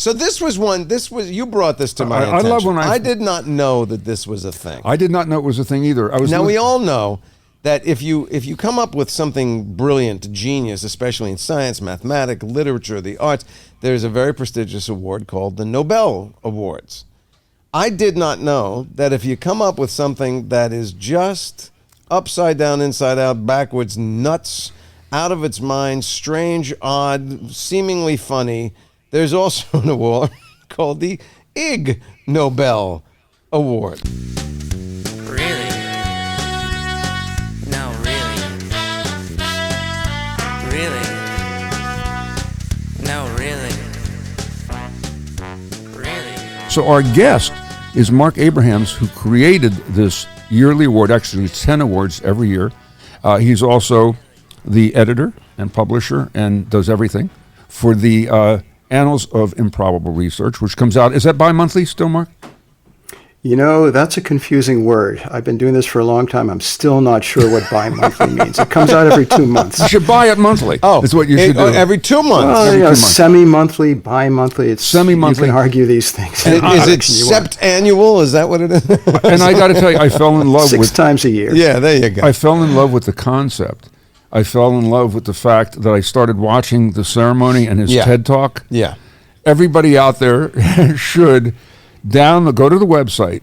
So you brought this to my attention. I love when I did not know that this was a thing. I did not know it was a thing either. We all know that if you come up with something brilliant, genius, especially in science, mathematics, literature, the arts, there's a very prestigious award called the Nobel Awards. I did not know that if you come up with something that is just upside down, inside out, backwards, nuts, out of its mind, strange, odd, seemingly funny, there's also an award called the Ig Nobel Award. Really? No, really? Really? No, really? Really? So our guest is Marc Abrahams, who created this yearly award. Actually, it's 10 awards every year. He's also the editor and publisher and does everything for the Annals of Improbable Research, which comes out, is that bi-monthly still, Mark? You know, that's a confusing word. I've been doing this for a long time. I'm still not sure what bi-monthly means. It comes out every 2 months. You should buy it monthly. Oh, that's what you should do. Every 2 months. Well, Every 2 months. Semi-monthly, bi-monthly. It's Semi-monthly. You can argue these things. Is it septannual? Is that what it is? And I got to tell you, I fell in love with... 6 times a year. Yeah, there you go. I fell in love with the concept. I fell in love with the fact that I started watching the ceremony and his TED Talk. Yeah. Everybody out there should go to the website,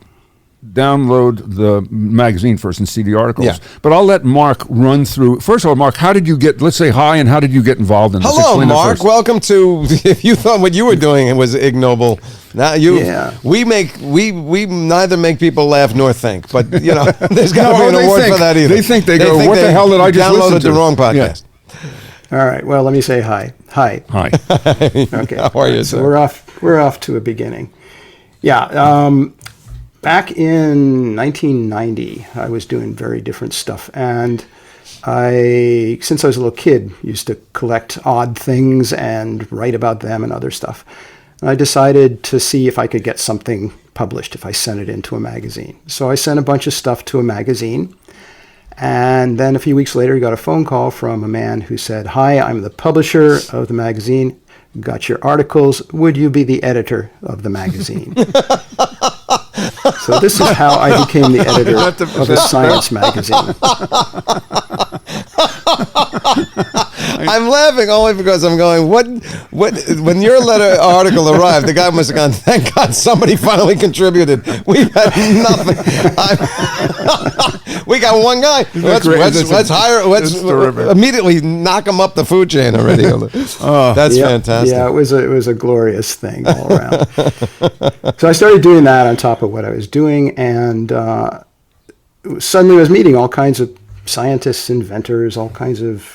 download the magazine first and see the articles. Yeah. But I'll let Mark run through. First of all, Mark, let's say hi, and how did you get involved in this? Hello, Explain Mark. Welcome to, if you thought what you were doing was ignoble, now we neither make people laugh nor think, but there's got to be an award for that either. They think what the hell did I just listen to? Downloaded the wrong podcast. Yeah. All right. Well, let me say hi. Hi. Hi. Okay. How are you, so sir? we're off to a beginning. Yeah. Back in 1990, I was doing very different stuff, and since I was a little kid, used to collect odd things and write about them and other stuff. And I decided to see if I could get something published if I sent it into a magazine. So I sent a bunch of stuff to a magazine. And then a few weeks later, he got a phone call from a man who said, "Hi, I'm the publisher of the magazine. Got your articles. Would you be the editor of the magazine?" So this is how I became the editor of a science magazine. I'm laughing only because I'm going, what? When your article arrived, the guy must have gone, thank God somebody finally contributed. We've had nothing. We got one guy. Let's immediately knock him up the food chain already. That's fantastic. Yeah, it was a glorious thing all around. So I started doing that on top of what I was doing, and suddenly I was meeting all kinds of scientists, inventors, all kinds of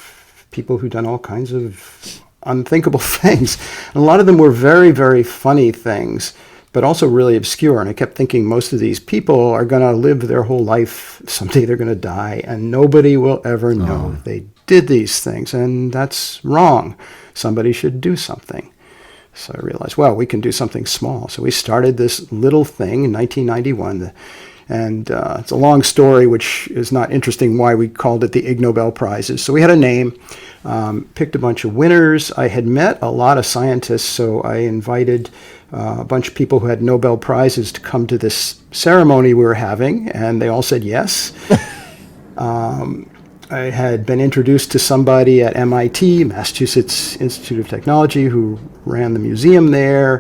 people who've done all kinds of unthinkable things. And a lot of them were very, very funny things, but also really obscure. And I kept thinking most of these people are going to live their whole life. Someday they're going to die, and nobody will ever know they did these things. And that's wrong. Somebody should do something. So I realized, well, we can do something small. So we started this little thing in 1991. And it's a long story, which is not interesting why we called it the Ig Nobel Prizes. So we had a name, picked a bunch of winners. I had met a lot of scientists, so I invited a bunch of people who had Nobel Prizes to come to this ceremony we were having, and they all said yes. I had been introduced to somebody at MIT, Massachusetts Institute of Technology, who ran the museum there,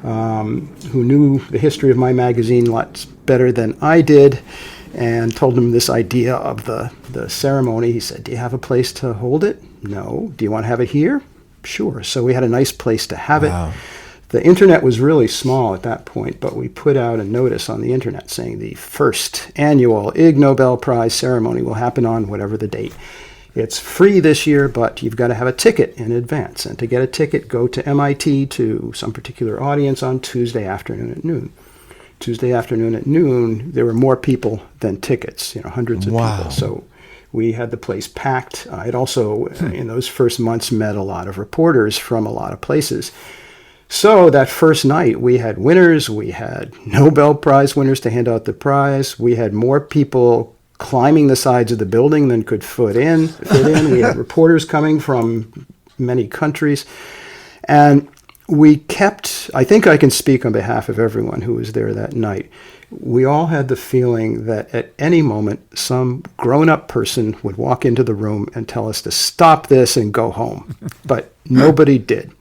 who knew the history of my magazine lots better than I did, and told him this idea of the ceremony. He said, "Do you have a place to hold it?" "No." "Do you want to have it here?" "Sure." So we had a nice place to have it. The internet was really small at that point, but we put out a notice on the internet saying the first annual Ig Nobel Prize ceremony will happen on whatever the date. It's free this year, but you've got to have a ticket in advance. And to get a ticket, go to MIT to some particular audience on Tuesday afternoon at noon. Tuesday afternoon at noon, there were more people than tickets, hundreds of people. So we had the place packed. I'd also, in those first months, met a lot of reporters from a lot of places. So that first night, we had winners. We had Nobel Prize winners to hand out the prize. We had more people climbing the sides of the building than could fit in. We had reporters coming from many countries. And we kept, I think I can speak on behalf of everyone who was there that night. We all had the feeling that at any moment, some grown-up person would walk into the room and tell us to stop this and go home. But nobody did.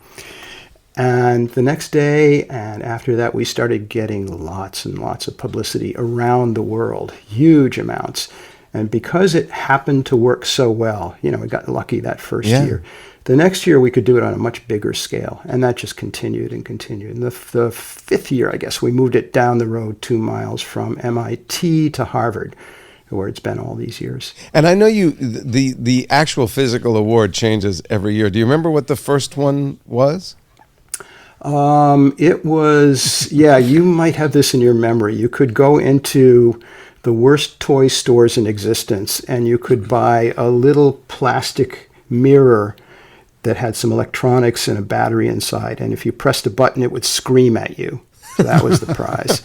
And the next day and after that, we started getting lots and lots of publicity around the world, huge amounts. And because it happened to work so well, we got lucky that first year. The next year, we could do it on a much bigger scale. And that just continued and continued. And the fifth year, I guess, we moved it down the road 2 miles from MIT to Harvard, where it's been all these years. And I know the actual physical award changes every year. Do you remember what the first one was? It was, you might have this in your memory. You could go into the worst toy stores in existence and you could buy a little plastic mirror that had some electronics and a battery inside. And if you pressed a button, it would scream at you. So that was the prize.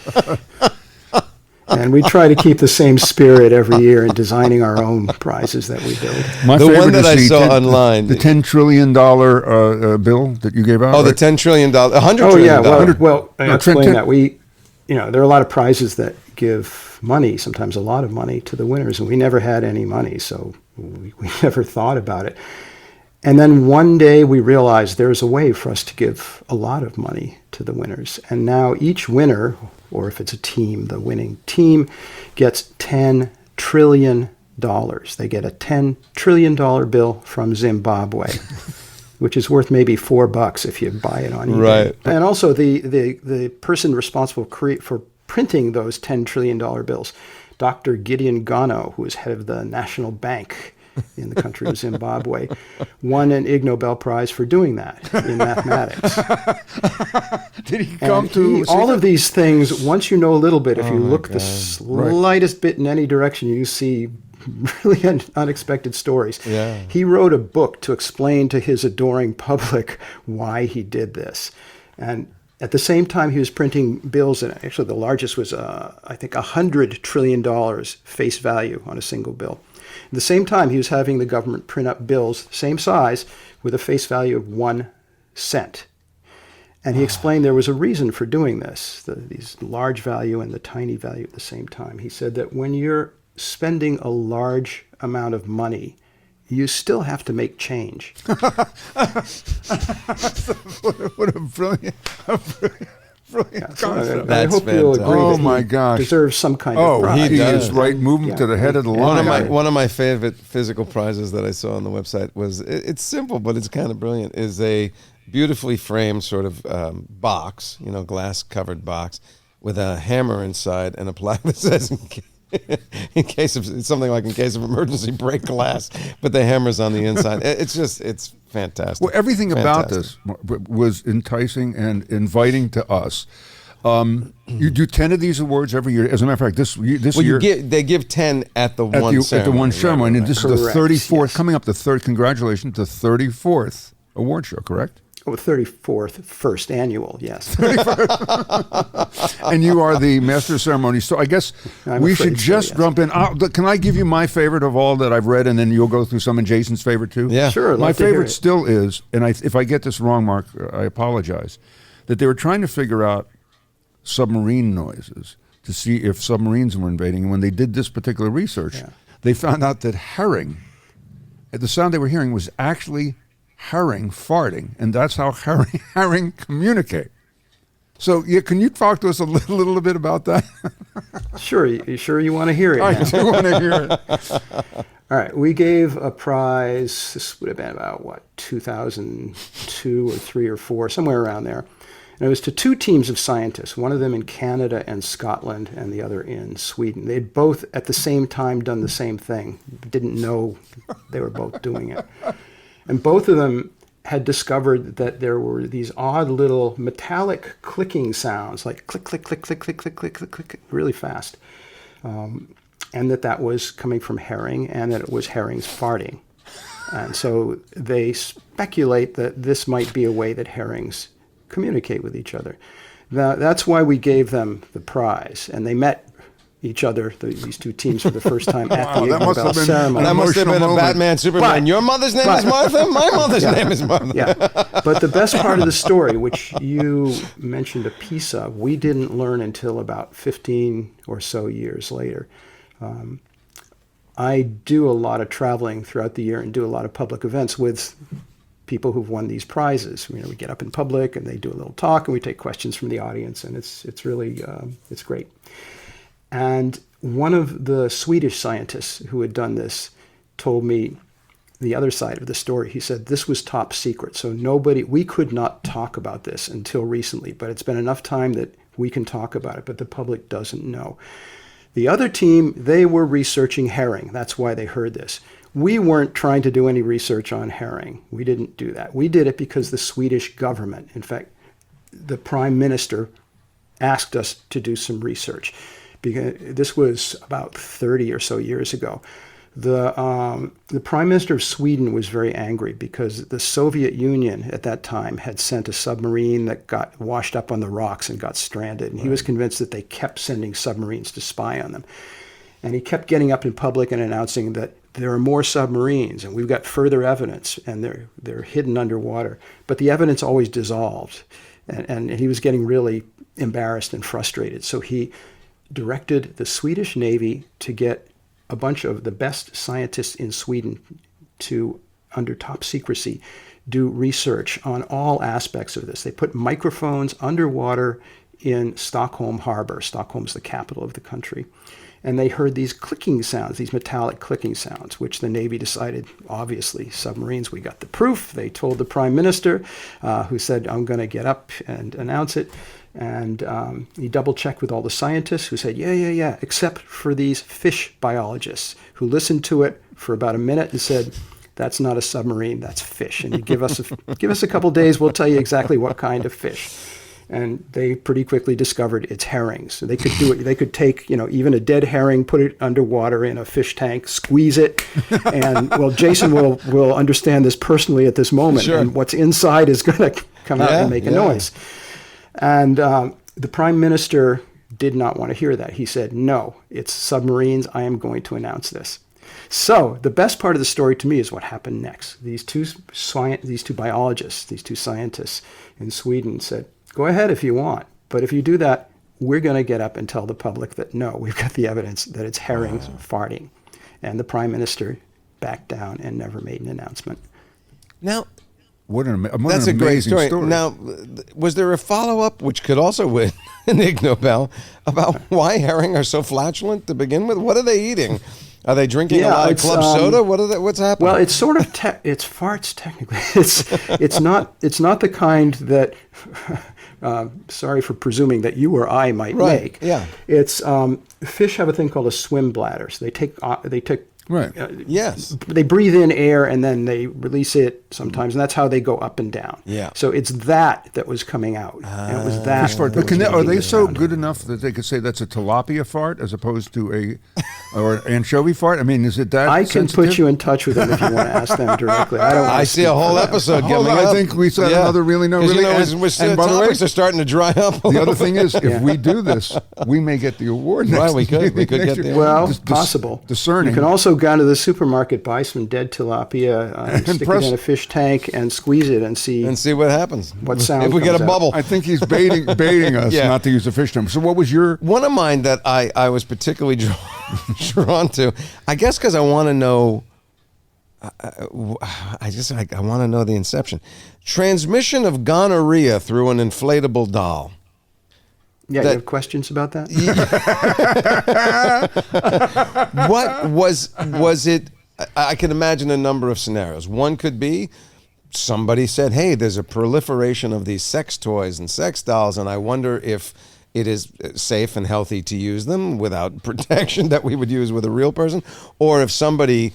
And we try to keep the same spirit every year in designing our own prizes that we build. My The favorite one that is I the saw online. the $10 trillion bill that you gave out. Oh, the right? $10 trillion, $100 Oh, trillion. yeah. dollar. Well, I No, explain 10. that. There are a lot of prizes that give money, sometimes a lot of money, to the winners. And we never had any money, so we never thought about it. And then one day we realized there's a way for us to give a lot of money to the winners. And now each winner, or if it's a team, the winning team, gets $10 trillion. They get a $10 trillion bill from Zimbabwe, which is worth maybe $4 if you buy it on eBay. Right. And also the person responsible for printing those $10 trillion bills, Dr. Gideon Gano, who is head of the National Bank in the country of Zimbabwe, won an Ig Nobel Prize for doing that in mathematics. Did he come And to all of these things, once you know a little bit, if you look the God. slightest bit in any direction, you see really unexpected stories. Yeah. He wrote a book to explain to his adoring public why he did this. And at the same time, he was printing bills, and actually the largest was, I think, $100 trillion face value on a single bill. At the same time, he was having the government print up bills, same size, with a face value of 1 cent. And he explained there was a reason for doing this, these large value and the tiny value at the same time. He said that when you're spending a large amount of money, you still have to make change. What a brilliant So concept. I That's hope you'll agree fantastic. Oh, that my he gosh. deserves some kind Oh, of prize. he does. is right, moving to the head of the line. One of my favorite physical prizes that I saw on the website was, it's simple, but it's kind of brilliant, is a beautifully framed sort of box, glass covered box with a hammer inside and a plaque that says, in case of emergency, break glass, but the hammer's on the inside. It's fantastic. Well, everything about Fantastic. this was enticing and inviting to us. You do 10 of these awards every year. As a matter of fact, this year They give 10 at the one ceremony. at the one ceremony, and this is the Correct, 34th, yes. coming up the third. Congratulations, the 34th award show. Correct. Oh, 34th, first annual, yes. And you are the master of ceremony. So I guess I'm we afraid should so, just yes. jump in. Can I give you my favorite of all that I've read, and then you'll go through some, and Jason's favorite too? Yeah. Sure, I'd My love to hear favorite it. still is, and if I get this wrong, Mark, I apologize, that they were trying to figure out submarine noises to see if submarines were invading. And when they did this particular research, Yeah. they found out that herring, the sound they were hearing was actually herring farting, and that's how herring communicate. So, can you talk to us a little bit about that? Sure, you sure you want to hear it I now? do want to hear it. All right, we gave a prize, this would have been about, 2002 or 3 or 4, somewhere around there. And it was to 2 teams of scientists, one of them in Canada and Scotland, and the other in Sweden. They'd both, at the same time, done the same thing. Didn't know they were both doing it. And both of them had discovered that there were these odd little metallic clicking sounds, like click, click, click, click, click, click, click, click, click, really fast. And that was coming from herring, and that it was herrings farting. And so they speculate that this might be a way that herrings communicate with each other. That's why we gave them the prize. And they met each other, these two teams, for the first time at the Ig that must Nobel have been ceremony. That must have been a Emotional moment. Batman, Superman. But- Your mother's name is Martha? My mother's name is Martha. Yeah, but the best part of the story, which you mentioned a piece of, we didn't learn until about 15 or so years later. I do a lot of traveling throughout the year and do a lot of public events with people who've won these prizes. We get up in public and they do a little talk and we take questions from the audience, and it's really it's great. And one of the Swedish scientists who had done this told me the other side of the story. He said this was top secret, so we could not talk about this until recently, but it's been enough time that we can talk about it, but the public doesn't know. The other team, they were researching herring. That's why they heard this. We weren't trying to do any research on herring. We didn't do that. We did it because the Swedish government, in fact, the prime minister, asked us to do some research. Because this was about 30 or so years ago. The prime minister of Sweden was very angry because the Soviet Union at that time had sent a submarine that got washed up on the rocks and got stranded. And he was convinced that they kept sending submarines to spy on them. And he kept getting up in public and announcing that there are more submarines and we've got further evidence and they're hidden underwater. But the evidence always dissolved. And he was getting really embarrassed and frustrated. So he directed the Swedish Navy to get a bunch of the best scientists in Sweden to, under top secrecy, do research on all aspects of this. They put microphones underwater in Stockholm Harbor. Stockholm's the capital of the country. And they heard these clicking sounds, these metallic clicking sounds, which the Navy decided, obviously, submarines, we got the proof. They told the prime minister, who said, I'm going to get up and announce it. And he double-checked with all the scientists who said, yeah, except for these fish biologists who listened to it for about a minute and said, that's not a submarine, that's fish. And you give us a couple days, we'll tell you exactly what kind of fish. And they pretty quickly discovered it's herrings. So they could do it. They could take, even a dead herring, put it underwater in a fish tank, squeeze it, and Jason will understand this personally at this moment. Sure. And what's inside is going to come out and make a noise. And the prime minister did not want to hear that. He said, no, it's submarines. I am going to announce this. So the best part of the story to me is what happened next. These two biologists, these two scientists in Sweden said, go ahead if you want. But if you do that, we're going to get up and tell the public that, no, we've got the evidence that it's herrings farting. And the prime minister backed down and never made an announcement. Now, That's a great amazing story. Now, was there a follow-up, which could also win an Ig Nobel, about why herring are so flatulent to begin with? What are they eating? Are they drinking a lot of club soda? What's happening? Well, it's sort of it's farts technically. It's not the kind that. Sorry for presuming that you or I might make. Yeah. It's fish have a thing called a swim bladder. So they take Right. Yes. They breathe in air and then they release it sometimes, and that's how they go up and down. Yeah. So it's that was coming out. And it was that. Fish fart. that But was are making they it so around. good enough that they could say that's a tilapia fart as opposed to or anchovy fart? I mean, is it that I can sensitive? put you in touch with them if you want to ask them directly. I don't. wanna I see speak a for whole them. episode Hold coming on, up. I think we said another really. 'Cause, And by the way, topics are starting to dry up. the other thing is, if we do this, we may get the award. Right, next we could next get year. the- Well, Dis- possible. Discerning. You can also go to the supermarket, buy some dead tilapia, stick press- it in a fish tank, and squeeze it and see. And see what happens. What sound if we get a comes out. bubble. I think he's baiting us Yeah. not to use a fish term. So, what was your? One of mine that I was particularly drawn to, I guess because I want to know, I want to know the inception. Transmission of gonorrhea through an inflatable doll. Yeah, that- you have questions about that? What was it? I can imagine a number of scenarios. One could be somebody said, hey, there's a proliferation of these sex toys and sex dolls, and I wonder if it is safe and healthy to use them without protection that we would use with a real person, or if somebody,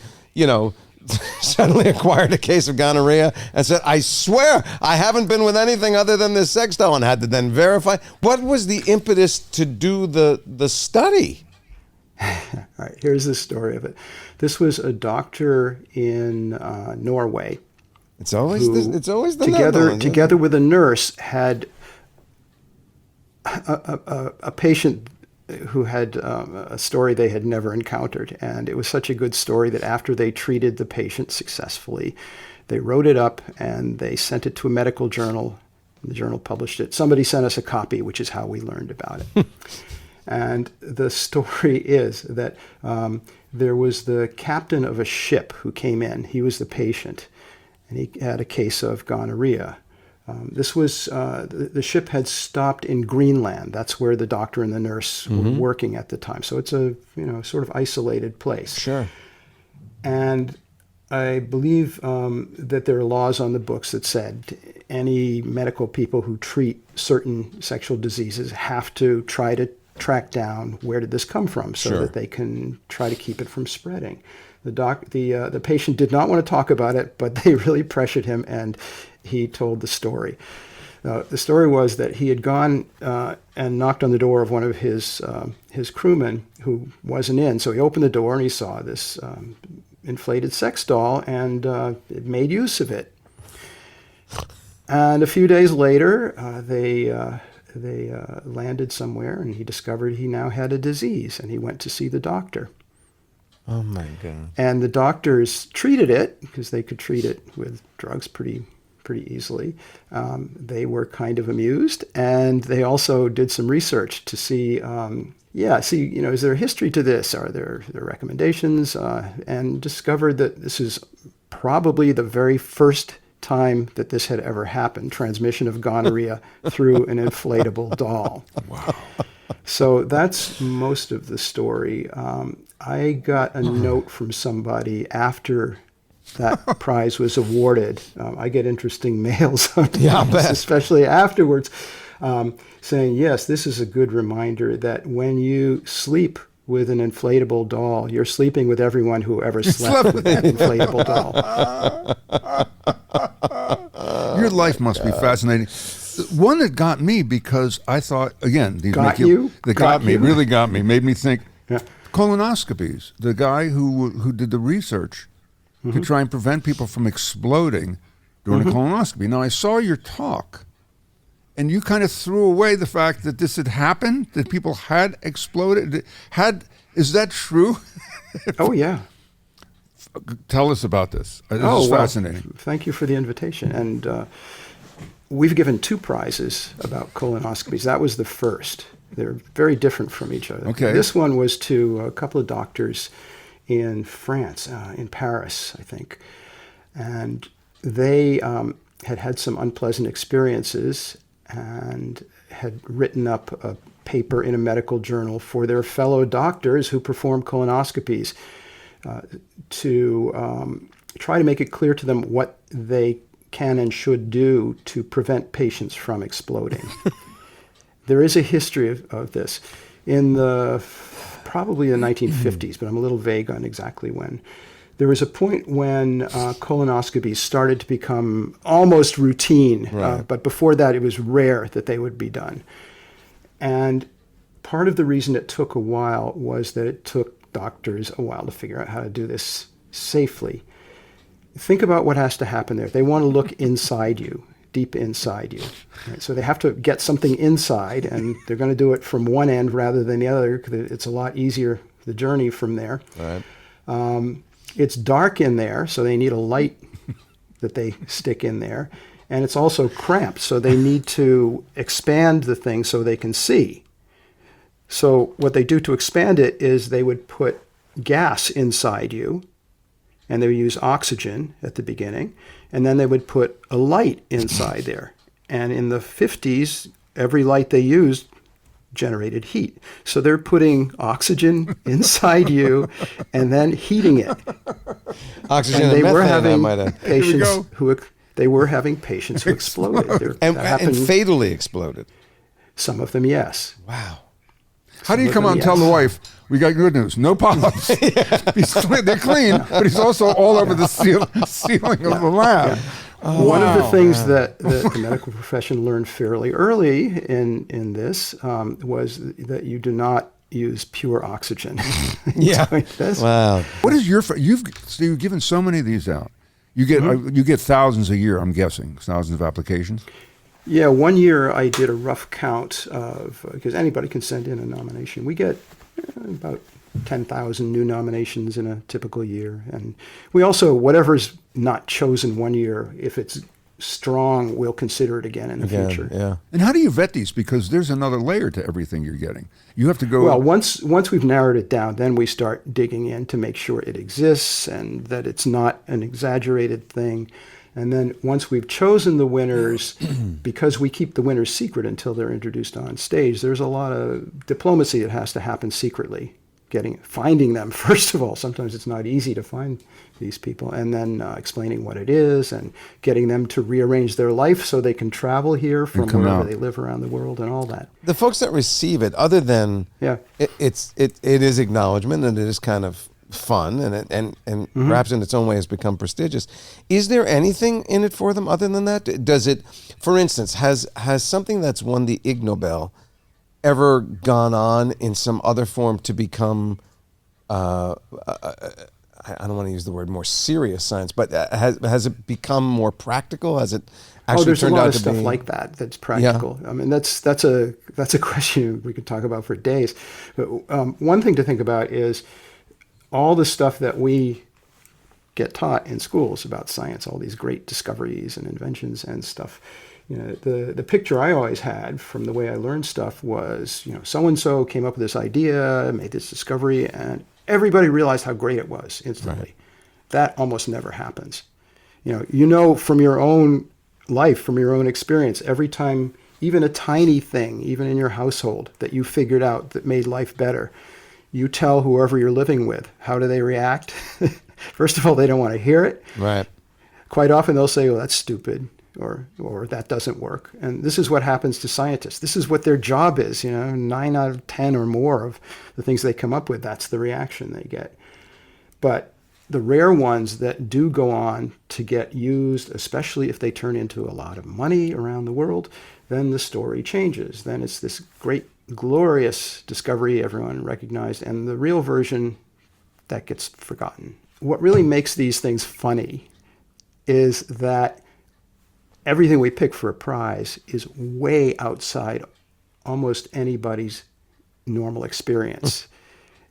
suddenly acquired a case of gonorrhea and said, I swear I haven't been with anything other than this sex doll, and had to then verify. What was the impetus to do the study? All right, here's the story of it. This was a doctor in Norway. It's always who, it's always the Netherlands, isn't it? together with a nurse, had a patient who had a story they had never encountered. And it was such a good story that after they treated the patient successfully, they wrote it up and they sent it to a medical journal. The journal published it. Somebody sent us a copy, which is how we learned about it. And the story is that there was the captain of a ship who came in. He was the patient, and he had a case of gonorrhea. This was the ship had stopped in Greenland. That's where the doctor and the nurse were working at the time. So it's a sort of isolated place. Sure. And I believe that there are laws on the books that said any medical people who treat certain sexual diseases have to try to track down where did this come from so that they can try to keep it from spreading. The patient did not want to talk about it, but they really pressured him, and he told the story. The story was that he had gone and knocked on the door of one of his crewmen who wasn't in. So he opened the door and he saw this inflated sex doll and it made use of it. And a few days later, they landed somewhere, and he discovered he now had a disease, and he went to see the doctor. Oh my God. And the doctors treated it because they could treat it with drugs pretty easily. They were kind of amused, and they also did some research to see, is there a history to this? Are there recommendations? And discovered that this is probably the very first time that this had ever happened, transmission of gonorrhea through an inflatable doll. Wow. So that's most of the story. I got a note from somebody after that prize was awarded. I get interesting mail sometimes, especially afterwards, saying, yes, this is a good reminder that when you sleep with an inflatable doll, you're sleeping with everyone who ever slept with that inflatable doll. Your life must be fascinating. One that got me because I thought, again, these Got make you? That Got got me, you? really got me, made me think. Yeah. Colonoscopies. The guy who did the research to try and prevent people from exploding during a colonoscopy. Now, I saw your talk, and you kind of threw away the fact that this had happened, that people had exploded. Is that true? Oh, yeah. Tell us about this. This is fascinating. Well, thank you for the invitation. And we've given 2 prizes about colonoscopies. That was the first. They're very different from each other. Okay. This one was to a couple of doctors in France, in Paris, I think. And they had some unpleasant experiences and had written up a paper in a medical journal for their fellow doctors who perform colonoscopies to try to make it clear to them what they can and should do to prevent patients from exploding. There is a history of this. In probably the 1950s, but I'm a little vague on exactly when. There was a point when colonoscopies started to become almost routine, but before that it was rare that they would be done. And part of the reason it took a while was that it took doctors a while to figure out how to do this safely. Think about what has to happen there. They want to look inside you, deep inside you. Right? So they have to get something inside, and they're going to do it from one end rather than the other because it's a lot easier, the journey from there. Right. It's dark in there, so they need a light that they stick in there. And it's also cramped, so they need to expand the thing so they can see. So what they do to expand it is they would put gas inside you, and they would use oxygen at the beginning, and then they would put a light inside there. And in the 50s, every light they used generated heat. So they're putting oxygen inside you and then heating it. Oxygen And and they were methane, I having might add. patients who exploded. And happened- fatally exploded. Some of them, yes. Wow. How do you come out and Yes. tell the wife, we got good news, no polyps? They're clean, but he's also all over the ceiling of the lab. One of the things that the medical profession learned fairly early in this was that you do not use pure oxygen. Yeah. Doing this. Wow. What is you've given so many of these out. You get thousands a year, I'm guessing, thousands of applications. Yeah, one year I did a rough count of, because anybody can send in a nomination. We get about 10,000 new nominations in a typical year. And we also, whatever's not chosen one year, if it's strong, we'll consider it again in the future. Yeah. And how do you vet these? Because there's another layer to everything you're getting. You have to go. Well, once we've narrowed it down, then we start digging in to make sure it exists and that it's not an exaggerated thing. And then once we've chosen the winners, because we keep the winners secret until they're introduced on stage, there's a lot of diplomacy that has to happen secretly. Finding them, first of all. Sometimes it's not easy to find these people. And then explaining what it is and getting them to rearrange their life so they can travel here from wherever they live around the world and all that. The folks that receive it, other than it is acknowledgement and it is kind of fun and perhaps in its own way has become prestigious. Is there anything in it for them other than that? Does it, for instance, has something that's won the Ig Nobel ever gone on in some other form to become, I don't want to use the word more serious science, but has it become more practical? Has it actually there's turned a lot out of to stuff be like that that's practical. I mean, that's a question we could talk about for days. But one thing to think about is all the stuff that we get taught in schools about science, all these great discoveries and inventions and stuff. You know, the picture I always had from the way I learned stuff was, so-and-so came up with this idea, made this discovery, and everybody realized how great it was instantly. Right. That almost never happens. From your own life, from your own experience, every time, even a tiny thing, even in your household, that you figured out that made life better, you tell whoever you're living with. How do they react? First of all, they don't want to hear it. Right. Quite often they'll say, "Oh, that's stupid." Or that doesn't work. And this is what happens to scientists. This is what their job is. 9 out of 10 or more of the things they come up with, that's the reaction they get. But the rare ones that do go on to get used, especially if they turn into a lot of money around the world, then the story changes. Then it's this great, glorious discovery everyone recognized, and the real version, that gets forgotten. What really makes these things funny is that everything we pick for a prize is way outside almost anybody's normal experience.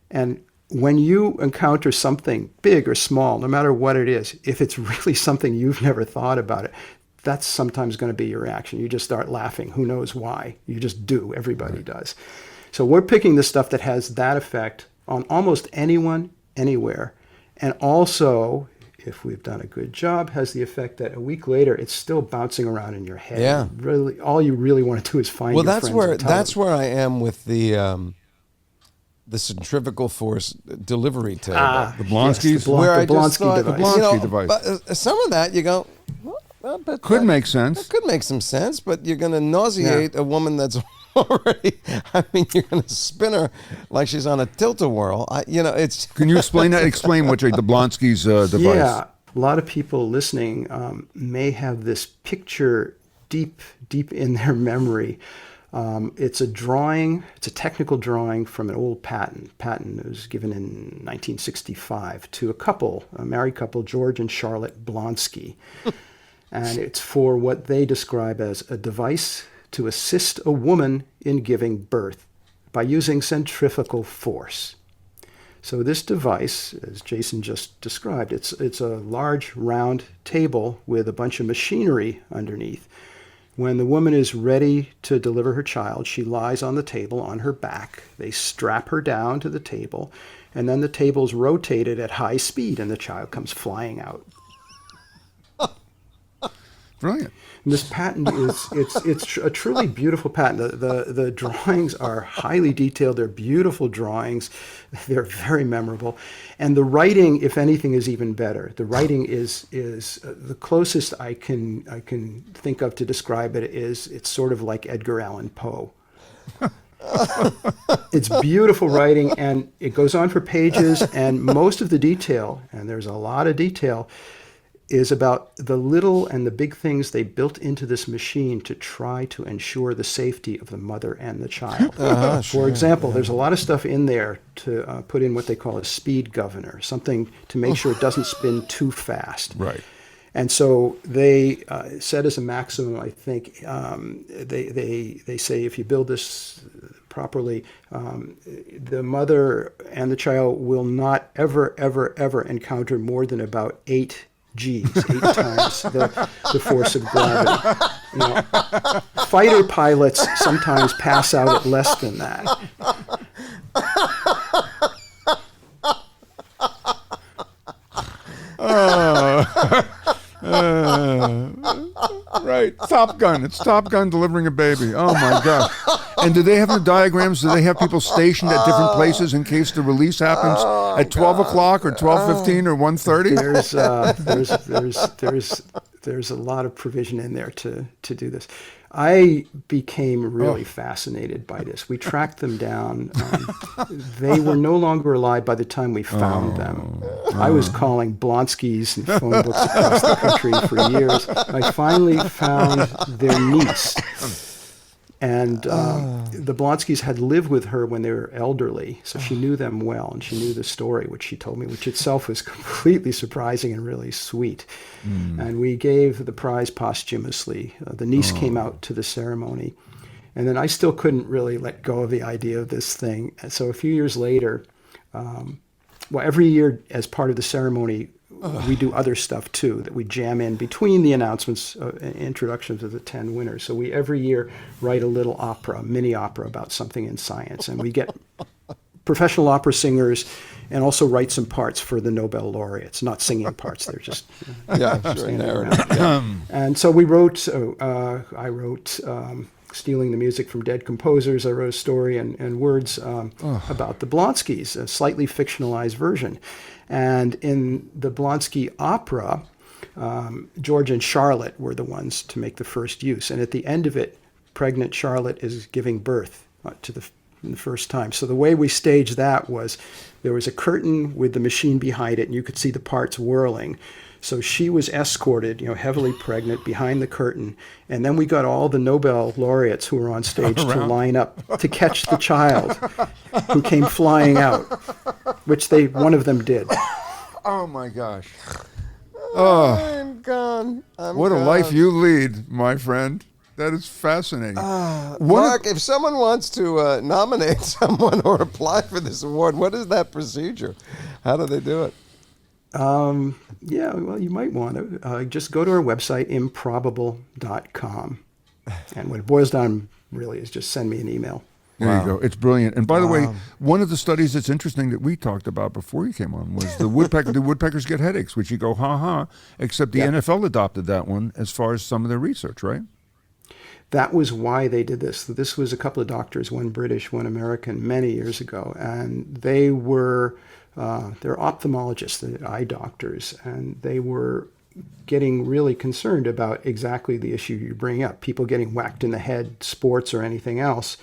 And when you encounter something big or small, no matter what it is, if it's really something you've never thought about it, that's sometimes going to be your reaction. You just start laughing. Who knows why? You just do. Everybody does. So we're picking the stuff that has that effect on almost anyone, anywhere. And also, if we've done a good job, has the effect that a week later it's still bouncing around in your head. Yeah. Really, all you really want to do is find your friends and tell that's them. where I am with the centrifugal force delivery table. The Blonsky's? Yes, the where I Blonsky just thought, device. The Blonsky device. But some of that you go, well, but Could make sense. That could make some sense, but you're going to nauseate a woman that's already. I mean, you're going to spin her like she's on a tilt-a-whirl. It's. Can you explain that? Explain what the Blonsky's device. Yeah, a lot of people listening may have this picture deep in their memory. It's a drawing. It's a technical drawing from an old patent. Patent was given in 1965 to a married couple, George and Charlotte Blonsky. And it's for what they describe as a device to assist a woman in giving birth by using centrifugal force. So this device, as Jason just described, it's a large round table with a bunch of machinery underneath. When the woman is ready to deliver her child, she lies on the table on her back. They strap her down to the table, and then the table's rotated at high speed, and the child comes flying out. Brilliant. And this patent it's a truly beautiful patent. The drawings are highly detailed. They're beautiful drawings. They're very memorable. And the writing, if anything, is even better. The writing is the closest I can think of to describe it is it's sort of like Edgar Allan Poe. It's beautiful writing, and it goes on for pages, and most of the detail, and there's a lot of detail, is about the little and the big things they built into this machine to try to ensure the safety of the mother and the child. For example, there's a lot of stuff in there to put in what they call a speed governor, something to make sure it doesn't spin too fast. Right. And so they set as a maximum, I think, they say if you build this properly, the mother and the child will not ever, ever, ever encounter more than about 8 G's, 8 times the force of gravity. You know, fighter pilots sometimes pass out at less than that. Right, Top Gun. It's Top Gun delivering a baby. Oh my gosh! And do they have the diagrams? Do they have people stationed at different places in case the release happens at 12 o'clock or 12:15 or 1:30? There's a lot of provision in there to do this. I became really fascinated by this. We tracked them down. They were no longer alive by the time we found them. I was calling Blonsky's and phone books across the country for years. I finally found their niece. And the Blonskys had lived with her when they were elderly, so she knew them well, and she knew the story, which she told me, which itself was completely surprising and really sweet. And we gave the prize posthumously. The niece came out to the ceremony, and then I still couldn't really let go of the idea of this thing. And so a few years later, every year as part of the ceremony, we do other stuff too that we jam in between the announcements, introductions of the 10 winners. So we every year write a little opera, mini opera about something in science, and we get professional opera singers and also write some parts for the Nobel laureates, not singing parts. They're just narrative. And so we wrote. I wrote. Stealing the music from dead composers. I wrote a story and words about the Blonskys, a slightly fictionalized version. And in the Blonsky opera, George and Charlotte were the ones to make the first use. And at the end of it, pregnant Charlotte is giving birth to the first time. So the way we staged that was there was a curtain with the machine behind it, and you could see the parts whirling. So she was escorted, heavily pregnant, behind the curtain. And then we got all the Nobel laureates who were on stage to line up to catch the child who came flying out, which one of them did. Oh my gosh! I'm gone. What a life you lead, my friend. That is fascinating. Mark, if someone wants to nominate someone or apply for this award, what is that procedure? How do they do it? You might want to just go to our website, improbable.com. And what it boils down really is just send me an email. There you go. It's brilliant. And by the way, one of the studies that's interesting that we talked about before you came on was the woodpeckers get headaches, which you go, ha, except the NFL adopted that one as far as some of their research, right? That was why they did this. This was a couple of doctors, one British, one American, many years ago. And they were... they're ophthalmologists, they're eye doctors, and they were getting really concerned about exactly the issue you bring up, people getting whacked in the head, sports or anything else,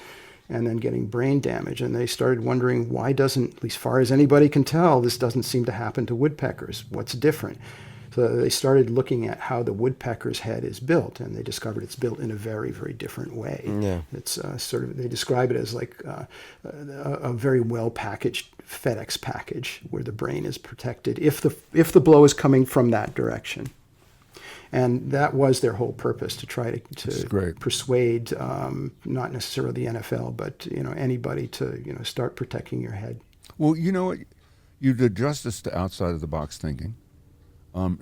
and then getting brain damage. And they started wondering, why doesn't, at least far as anybody can tell, this doesn't seem to happen to woodpeckers? What's different? So they started looking at how the woodpecker's head is built, and they discovered it's built in a very, very different way. Yeah. It's they describe it as like a very well-packaged FedEx package where the brain is protected if the blow is coming from that direction. And that was their whole purpose, to try to persuade not necessarily the NFL, but anybody to start protecting your head. Well, you know what, you did justice to outside of the box thinking.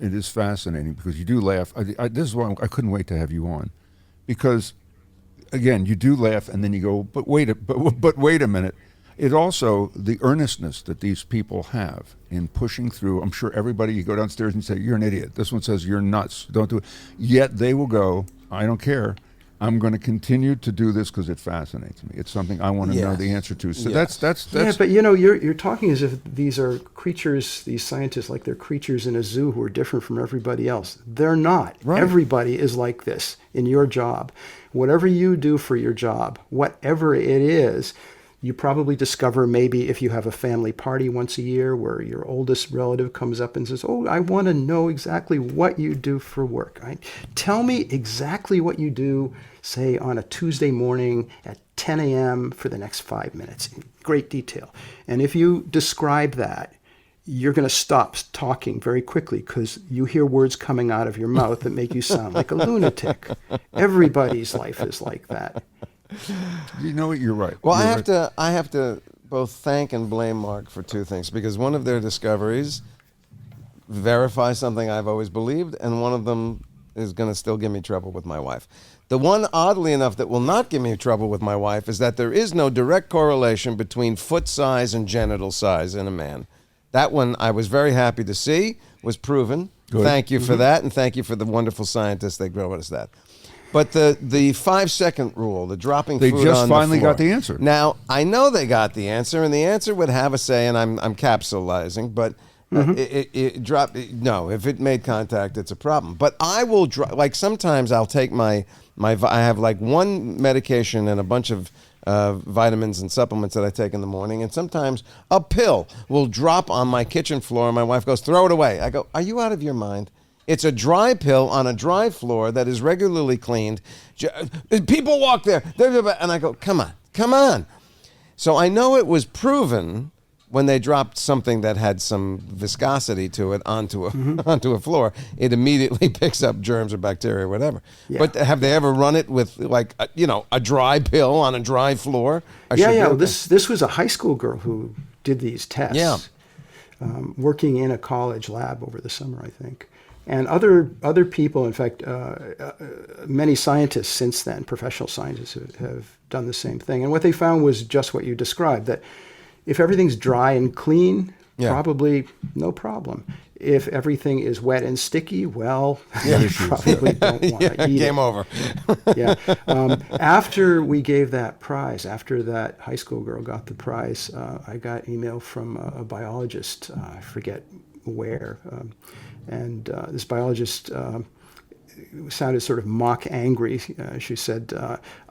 It is fascinating because you do laugh. This is why I couldn't wait to have you on, because again, you do laugh and then you go, but wait a minute. It also, the earnestness that these people have in pushing through. I'm sure everybody, you go downstairs and say, you're an idiot. This one says, you're nuts. Don't do it. Yet they will go, I don't care. I'm going to continue to do this because it fascinates me. It's something I want to know the answer to. So that's. Yeah, but you're talking as if these are creatures, these scientists, like they're creatures in a zoo who are different from everybody else. They're not. Right. Everybody is like this in your job. Whatever you do for your job, whatever it is, you probably discover maybe if you have a family party once a year where your oldest relative comes up and says, oh, I want to know exactly what you do for work. Right? Tell me exactly what you do, say, on a Tuesday morning at 10 a.m. for the next 5 minutes in great detail. And if you describe that, you're going to stop talking very quickly because you hear words coming out of your mouth that make you sound like a lunatic. Everybody's life is like that. You know what? You're right. Well, You're I have to both thank and blame Mark for two things, because one of their discoveries verifies something I've always believed, and one of them is going to still give me trouble with my wife. The one, oddly enough, that will not give me trouble with my wife is that there is no direct correlation between foot size and genital size in a man. That one I was very happy to see was proven. Good. Thank you for that, and thank you for the wonderful scientists that wrote us that. But the 5-second rule, the dropping They food just on finally the floor. got the answer. Now, I know they got the answer, and the answer would have a say, and I'm capsulizing, but it dropped. No, if it made contact, it's a problem. But I will, like sometimes I'll take I have like one medication and a bunch of vitamins and supplements that I take in the morning, and sometimes a pill will drop on my kitchen floor, and my wife goes, "Throw it away." I go, "Are you out of your mind? It's a dry pill on a dry floor that is regularly cleaned. People walk there, and I go, come on. So I know it was proven when they dropped something that had some viscosity to it onto a floor, it immediately picks up germs or bacteria or whatever. Yeah. But have they ever run it with like a dry pill on a dry floor? This was a high school girl who did these tests. Yeah. Working in a college lab over the summer, I think. And other people, in fact, many scientists since then, professional scientists, have done the same thing. And what they found was just what you described, that if everything's dry and clean, probably no problem. If everything is wet and sticky, well, you probably don't want to eat Game it. over. Yeah. After we gave that prize, after that high school girl got the prize, I got email from a biologist, I forget where, and this biologist sounded sort of mock angry. She said,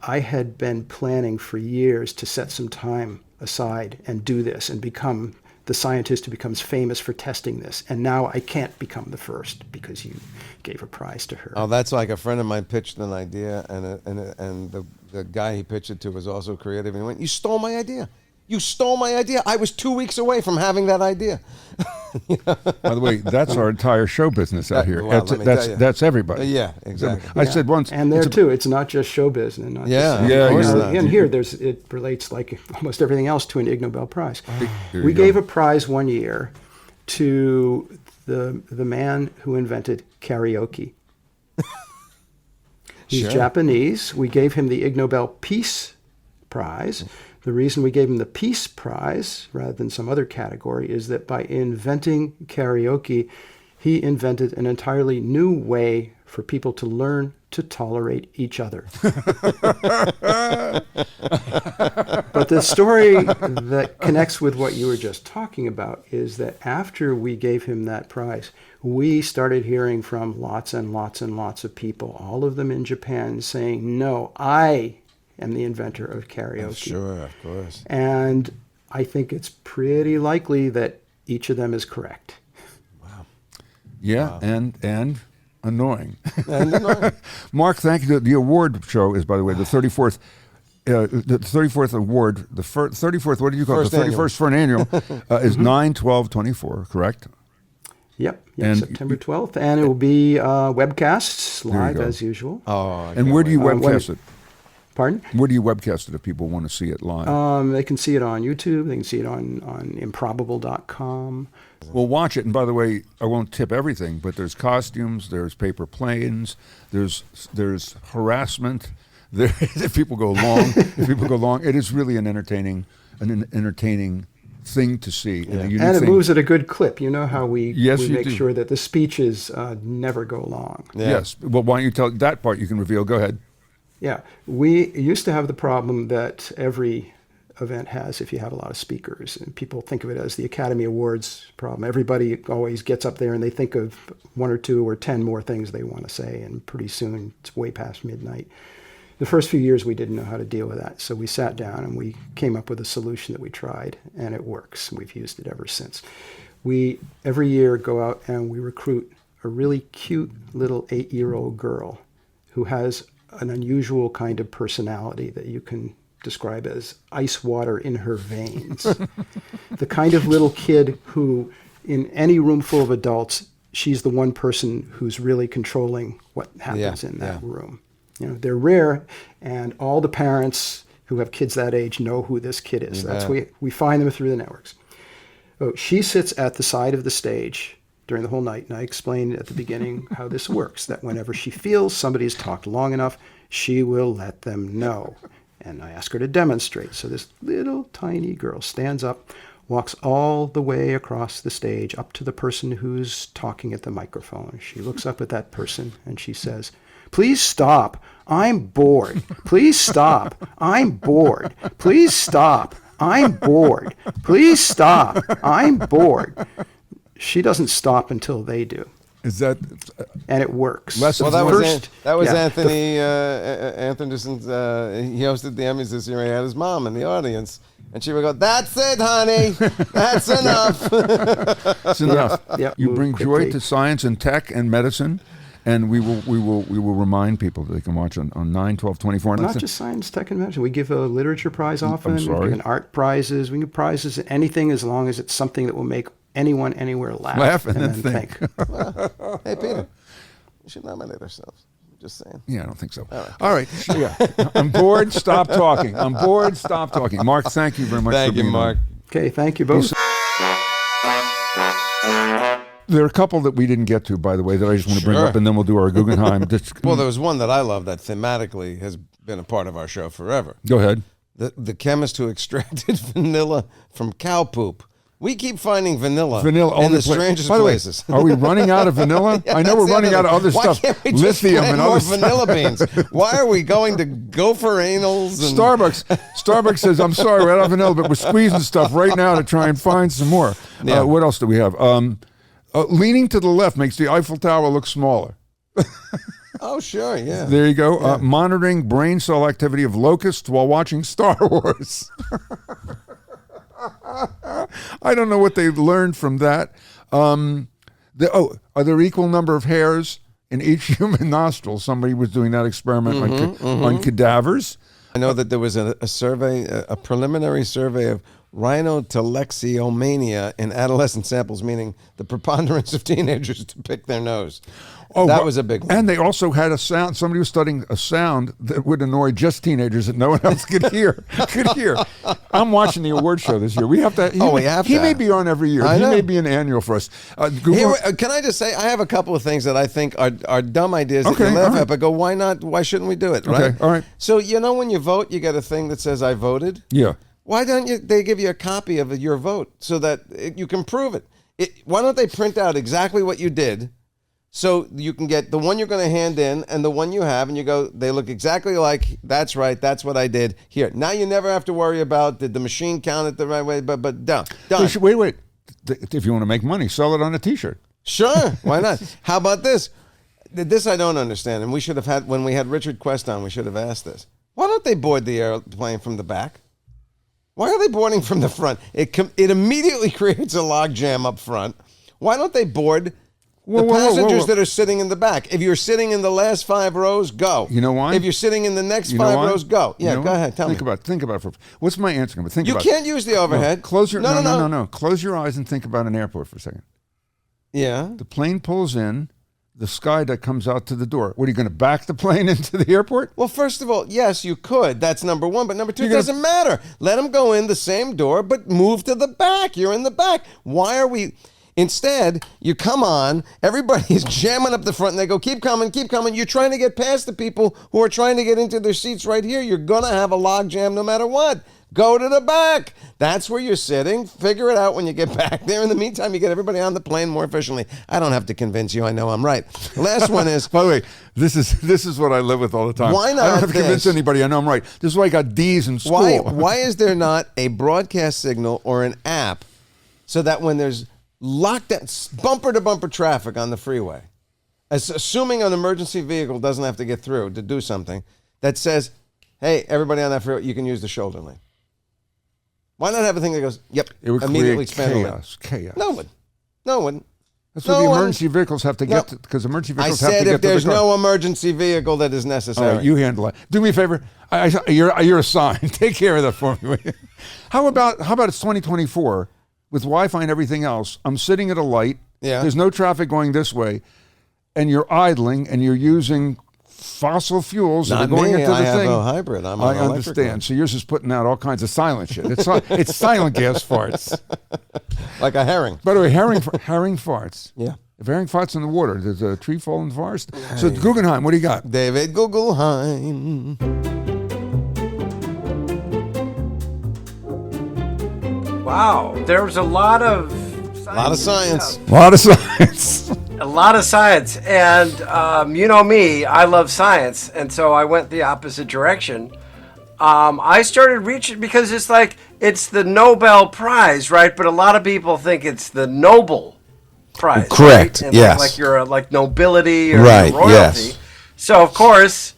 I had been planning for years to set some time aside and do this and become the scientist who becomes famous for testing this. And now I can't become the first because you gave a prize to her. Oh, that's like a friend of mine pitched an idea, and the guy he pitched it to was also creative, and he went, "You stole my idea. You stole my idea. I was 2 weeks away from having that idea." By the way, that's our entire show business out here. Well, let me tell you. That's everybody. Yeah, exactly. I said once, And there too, it's not just showbiz. And not Yeah, just, yeah, of course yeah. not. And here, it relates like almost everything else to an Ig Nobel Prize. Here We you go. gave a prize one year to the man who invented karaoke. He's Sure. Japanese. We gave him the Ig Nobel Peace Prize. The reason we gave him the Peace Prize rather than some other category is that by inventing karaoke, he invented an entirely new way for people to learn to tolerate each other. But the story that connects with what you were just talking about is that after we gave him that prize, we started hearing from lots and lots and lots of people, all of them in Japan, saying, "No, I am the inventor of karaoke." Sure, of course. And I think it's pretty likely that each of them is correct. Yeah, and annoying. Mark, thank you. The award show is, by the way, the 34th. The 34th award, the 34th, what do you call it? First The 31st for an annual is 9/12/24, correct? Yep, And September 12th. And it will be webcasts you live go. as usual. Oh, And where do you webcast it? Pardon? Where do you webcast it if people want to see it live? They can see it on YouTube. They can see it on improbable.com. Well, watch it. And by the way, I won't tip everything, but there's costumes, there's paper planes, there's harassment. There, if people go long, it is really an entertaining thing to see. And, a unique And it thing. moves at a good clip. You know how we Yes, you make do. sure that the speeches never go long. Yeah. Yes. Well, why don't you tell that part you can reveal? Go ahead. Yeah, we used to have the problem that every event has if you have a lot of speakers. And people think of it as the Academy Awards problem. Everybody always gets up there and they think of 1 or 2 or 10 more things they want to say, and pretty soon it's way past midnight. The first few years we didn't know how to deal with that, so we sat down and we came up with a solution that we tried, and it works. We've used it ever since. We, every year, go out and we recruit a really cute little 8-year-old girl who has an unusual kind of personality that you can describe as ice water in her veins. The kind of little kid who in any room full of adults, she's the one person who's really controlling what happens in that room. You know, they're rare, and all the parents who have kids that age know who this kid is. That's we find them through the networks. Oh, she sits at the side of the stage during the whole night, and I explained at the beginning how this works, that whenever she feels somebody's talked long enough, she will let them know. And I ask her to demonstrate. So this little tiny girl stands up, walks all the way across the stage up to the person who's talking at the microphone. She looks up at that person and she says, "Please stop. I'm bored. Please stop. I'm bored. Please stop. I'm bored. Please stop. I'm bored." She doesn't stop until they do. Is that And it works. Lesson Well, that was yeah, Anthony. Anthony he hosted the Emmys this year. He had his mom in the audience, and she would go, "That's it, honey. That's enough." It's enough. Yeah, You move bring joy quickly. to science and tech and medicine, and we will remind people that they can watch on 9, 12, 24. And Not listen- just science, tech, and medicine. We give a literature prize often. I'm sorry. We've given art prizes. We give prizes at anything as long as it's something that will make anyone anywhere laugh and then then think. Hey, Peter, we should nominate ourselves. Just saying. Yeah, I don't think so. All right. Yeah. I'm bored. Stop talking. I'm bored. Stop talking. Mark, thank you very much. Thank for you, being Mark. on. Okay, thank you both. There are a couple that we didn't get to, by the way, that I just want to bring Sure. up, and then we'll do our Guggenheim. Well, there was one that I love that thematically has been a part of our show forever. Go ahead. The chemist who extracted vanilla from cow poop. We keep finding vanilla Vanilla in the pla- strangest By the way, places. are we running out of vanilla? Yeah, I know that's we're the running out of other thing. stuff. Why can't we just Lithium plant and more other vanilla stuff. beans? Why are we going to gopher anals? And Starbucks says, "I'm sorry, we're out of vanilla, but we're squeezing stuff right now to try and find some more." Yeah. What else do we have? Leaning to the left makes the Eiffel Tower look smaller. Oh, sure, yeah. There you go. Monitoring brain cell activity of locusts while watching Star Wars. I don't know what they learned from that. Are there equal number of hairs in each human nostril? Somebody was doing that experiment on cadavers. I know that there was a survey, a preliminary survey of rhinotelexomania in adolescent samples, meaning the preponderance of teenagers to pick their nose. That was a big one. And they also had a sound. Somebody was studying a sound that would annoy just teenagers that no one else could hear. I'm watching the award show this year. We have to. We have He to. may be on every year. I He know. may be an annual for us. Google. Here, can I just say, I have a couple of things that I think are dumb ideas that Okay, you laugh all right. at, but go, why not? Why shouldn't we do it? Right? Okay, all right. So, when you vote, you get a thing that says, "I voted." Yeah. Why don't they give you a copy of your vote so that you can prove it? Why don't they print out exactly what you did so you can get the one you're going to hand in and the one you have, and you go, they look exactly like, that's right, that's what I did. Here, now you never have to worry about, did the machine count it the right way, but done. Wait. If you want to make money, sell it on a T-shirt. Sure, why not? How about this? This I don't understand, and we should have had, when we had Richard Quest on, we should have asked this. Why don't they board the airplane from the back? Why are they boarding from the front? It immediately creates a log jam up front. Why don't they board the passengers that are sitting in the back? If you're sitting in the last 5 rows, go. You know why? If you're sitting in the next You know 5 why? rows, go. You Yeah, know go why? ahead. Tell me. Think about it. What's my answer? Think You about can't use the overhead. Close your No. no. Close your eyes and think about an airport for a second. Yeah. The plane pulls in. The sky that comes out to the door. What, are you going to back the plane into the airport? Well, first of all, yes, you could. That's number one. But number two, it You're doesn't matter. Let them go in the same door, but move to the back. You're in the back. Why are we... Instead, you come on, everybody's jamming up the front, and they go, keep coming, keep coming. You're trying to get past the people who are trying to get into their seats right here. You're going to have a log jam no matter what. Go to the back. That's where you're sitting. Figure it out when you get back there. In the meantime, you get everybody on the plane more efficiently. I don't have to convince you. I know I'm right. The last one is... By the way, this is what I live with all the time. Why not I don't have to convince this? anybody. I know I'm right. This is why I got D's in school. Why is there not a broadcast signal or an app so that when there's lockdown, bumper-to-bumper traffic on the freeway, assuming an emergency vehicle doesn't have to get through to do something, that says, hey, everybody on that freeway, you can use the shoulder lane. Why not have a thing that goes, yep, It would immediately create expand the lane? chaos. No one. No one. That's what the emergency vehicles have to get to, because emergency I vehicles have to said get if to the there's car. no emergency vehicle that is necessary. All right, you handle it. Do me a favor. You're assigned. Take care of that for me. Will you? How about it's 2024? with Wi-Fi and everything else, I'm sitting at a light. Yeah. There's no traffic going this way, and you're idling and you're using fossil fuels that Not are going me. into the I have thing. a hybrid. I'm I on electric understand. one. So yours is putting out all kinds of silent shit. It's silent gas farts. Like a herring. By the way, herring farts. Yeah. If herring farts in the water, there's a tree fall in the forest. So Guggenheim, what do you got? David Guggenheim. Wow, there was a lot of A lot of science. A lot of science. A lot of science, and you know me, I love science, and so I went the opposite direction. I started reaching because it's the Nobel Prize, right? But a lot of people think it's the Nobel Prize, Correct, right? And yes. like you're like nobility or Right, royalty. yes. So of course,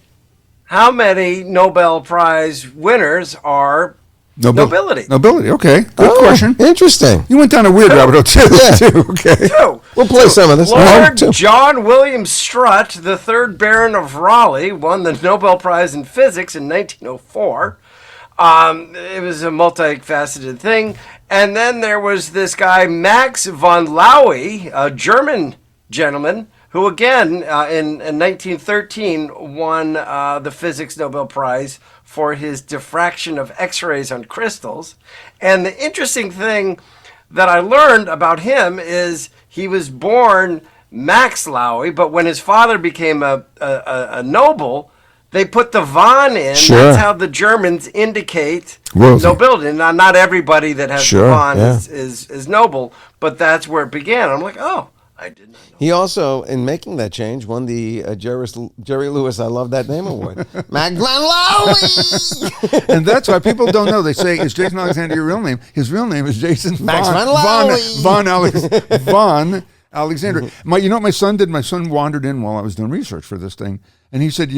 how many Nobel Prize winners are nobility? Nobility, okay. Good Oh, question. Interesting. You went down a weird rabbit hole too. Okay. Two. We'll play some of this. Lord Two. John William Strutt, the third Baron of Raleigh, won the Nobel Prize in Physics in 1904. It was a multifaceted thing. And then there was this guy, Max von Laue, a German gentleman, who again, in 1913, won the Physics Nobel Prize for his diffraction of X-rays on crystals. And the interesting thing that I learned about him is he was born Max Laue, but when his father became a noble, they put the von in. Sure. That's how the Germans indicate Royalty. nobility. Now, not everybody that has Sure, the von yeah. is noble, but that's where it began. I'm like, oh, I did not know. He also, in making that change, won the Jerry Lewis I Love That Name Award. Mac Van Laue! And that's why people don't know. They say, is Jason Alexander your real name? His real name is Jason Max Von, Van Laue. Von Alexander. You know what my son did? My son wandered in while I was doing research for this thing. And he said,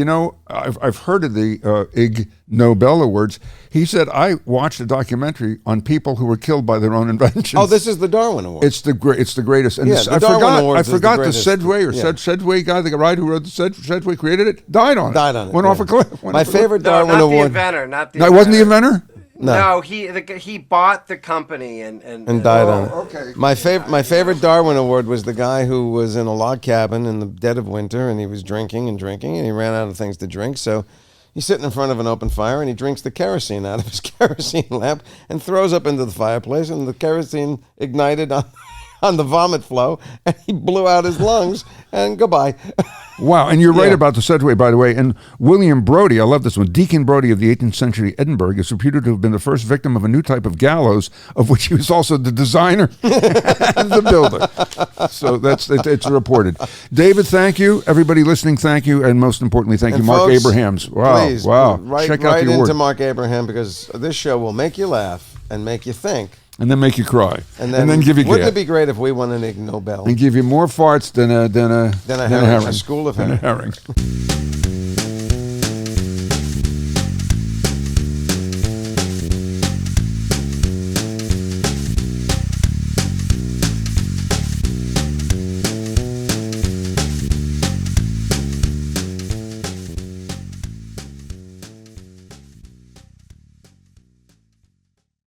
I've heard of the Ig Nobel Awards. He said, I watched a documentary on people who were killed by their own inventions. Oh, this is the Darwin Award. It's the greatest. And Yeah, this- the I Darwin forgot. Awards I is the forgot the greatest. Sedgway or Yeah. Sedgway guy, the guy who wrote the Sedgway created it, died on it. Went yeah. off a cliff. My favorite No, Darwin not the Award. inventor. Not the No, it wasn't the inventor. No, he bought the company and died on it. Okay. My favorite Darwin Award was the guy who was in a log cabin in the dead of winter, and he was drinking and he ran out of things to drink. So he's sitting in front of an open fire, and he drinks the kerosene out of his kerosene lamp and throws up into the fireplace, and the kerosene ignited on the vomit flow, and he blew out his lungs. And goodbye. Wow, and you're right Yeah. about the Sedgway, by the way. And William Brodie, I love this one. Deacon Brodie of the 18th century Edinburgh is reputed to have been the first victim of a new type of gallows, of which he was also the designer and the builder. So it's reported. David, thank you. Everybody listening, thank you. And most importantly, thank And you, Marc folks, Abrahams. Wow, Please, wow. Right, Check out right the into award. Marc Abraham, because this show will make you laugh and make you think. And then make you cry. And then give you wouldn't gas. it be great if we won an Ig Nobel? And give you more farts than a Than a herring, a school of Than a herring. herring.